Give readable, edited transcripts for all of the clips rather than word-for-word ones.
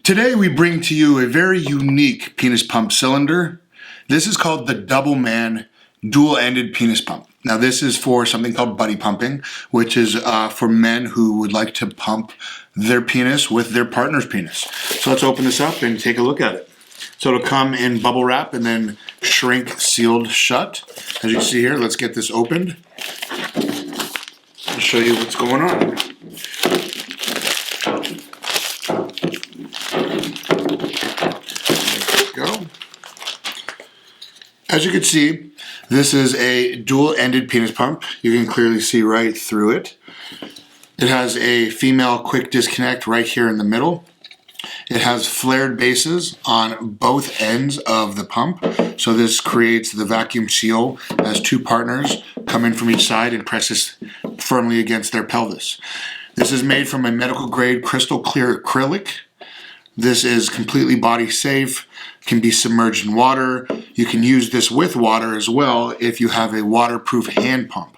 Today we bring to you a very unique penis pump cylinder. This is called the Double Man dual-ended penis pump. Now this is for something called buddy pumping, which is for men who would like to pump their penis with their partner's penis. So let's open this up and take a look at it. So it'll come in bubble wrap and then shrink sealed shut. As you see here, let's get this opened. I'll show you what's going on. Go. As you can see, this is a dual-ended penis pump. You can clearly see right through it. It has a female quick disconnect right here in the middle. It has flared bases on both ends of the pump. So this creates the vacuum seal as two partners come in from each side and press this firmly against their pelvis. This is made from a medical grade crystal clear acrylic. This is completely body safe, can be submerged in water. You can use this with water as well if you have a waterproof hand pump.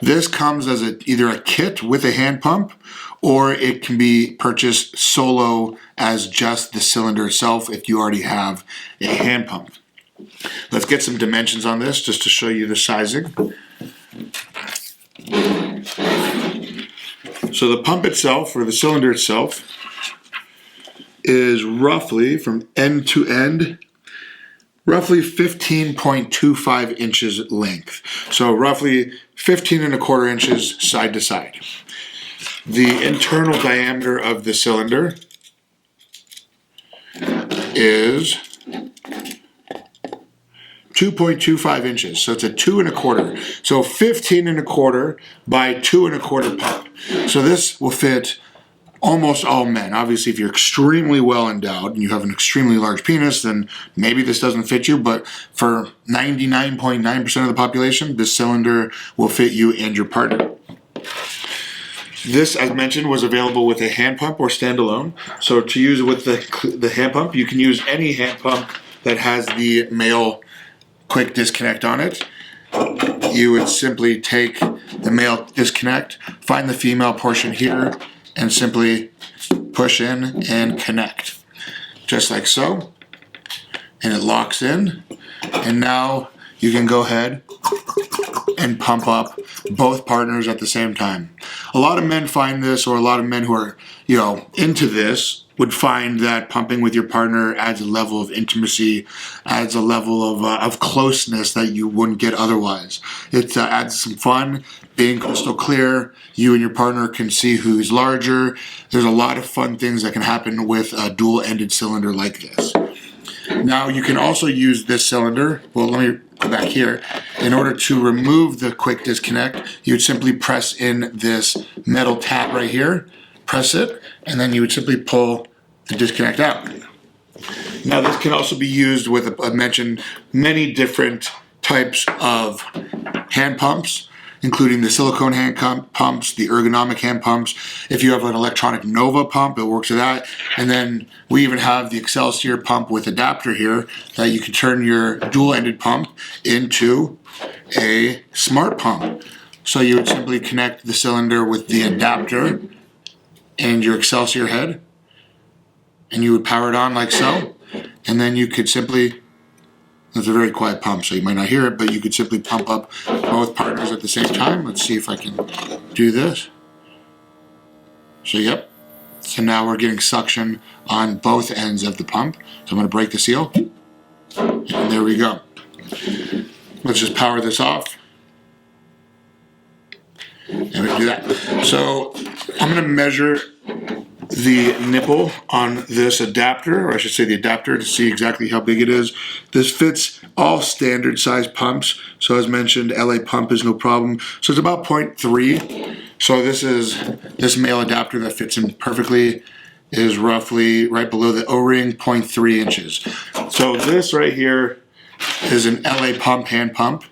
This comes as either a kit with a hand pump, or it can be purchased solo as just the cylinder itself if you already have a hand pump. Let's get some dimensions on this just to show you the sizing. So the pump itself, or the cylinder itself, is roughly, from end to end, roughly 15.25 inches length. So roughly 15¼ inches side to side. The internal diameter of the cylinder is 2.25 inches. So it's a 2¼ So 15¼ by 2¼ pump. So this will fit almost all men. Obviously, if you're extremely well endowed and you have an extremely large penis, then maybe this doesn't fit you, but for 99.9% of the population, this cylinder will fit you and your partner. This, as mentioned, was available with a hand pump or standalone. So to use with the hand pump, you can use any hand pump that has the male quick disconnect on it. You would simply take the male disconnect, find the female portion here, and simply push in and connect. Just like so. And it locks in. And now you can go ahead and pump up both partners at the same time. A lot of men find this, or a lot of men who are, into this, would find that pumping with your partner adds a level of intimacy, adds a level of closeness that you wouldn't get otherwise. It adds some fun. Being crystal clear, you and your partner can see who's larger. There's a lot of fun things that can happen with a dual-ended cylinder like this. Now you can also use this cylinder, well, let me go back here. In order to remove the quick disconnect, you would simply press in this metal tab right here, press it, and then you would simply pull the disconnect out. Now this can also be used with, I mentioned, many different types of hand pumps, including the silicone hand pumps, the ergonomic hand pumps. If you have an electronic Nova pump, it works with that. And then we even have the 𝐿𝐸 pump with adapter here that you can turn your dual-ended pump into a smart pump. So you would simply connect the cylinder with the adapter and your 𝐿𝐸 head, and you would power it on like so. And then you could simply, it's a very quiet pump, so you might not hear it, but you could simply pump up both partners at the same time. Let's see if I can do this. So yep. So now we're getting suction on both ends of the pump. So I'm going to break the seal. And there we go. Let's just power this off. And we can do that. So I'm going to measure the nipple on this adapter, or I should say the adapter, to see exactly how big it is. This fits all standard size pumps. So as mentioned, LA pump is no problem. So it's about 0.3. So this male adapter that fits in perfectly is roughly right below the O-ring, 0.3 inches. So this right here is an LA pump hand pump.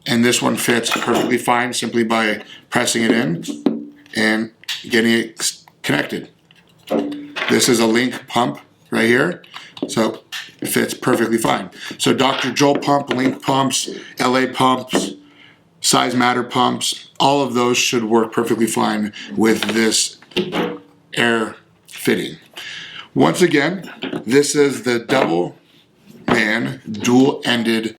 And this one fits perfectly fine simply by pressing it in and getting it connected. This is a Link pump right here, so it fits perfectly fine. So Dr. Joel pump, Link pumps, LA pumps, Size Matter pumps, all of those should work perfectly fine with this air fitting. Once again, this is the double man dual-ended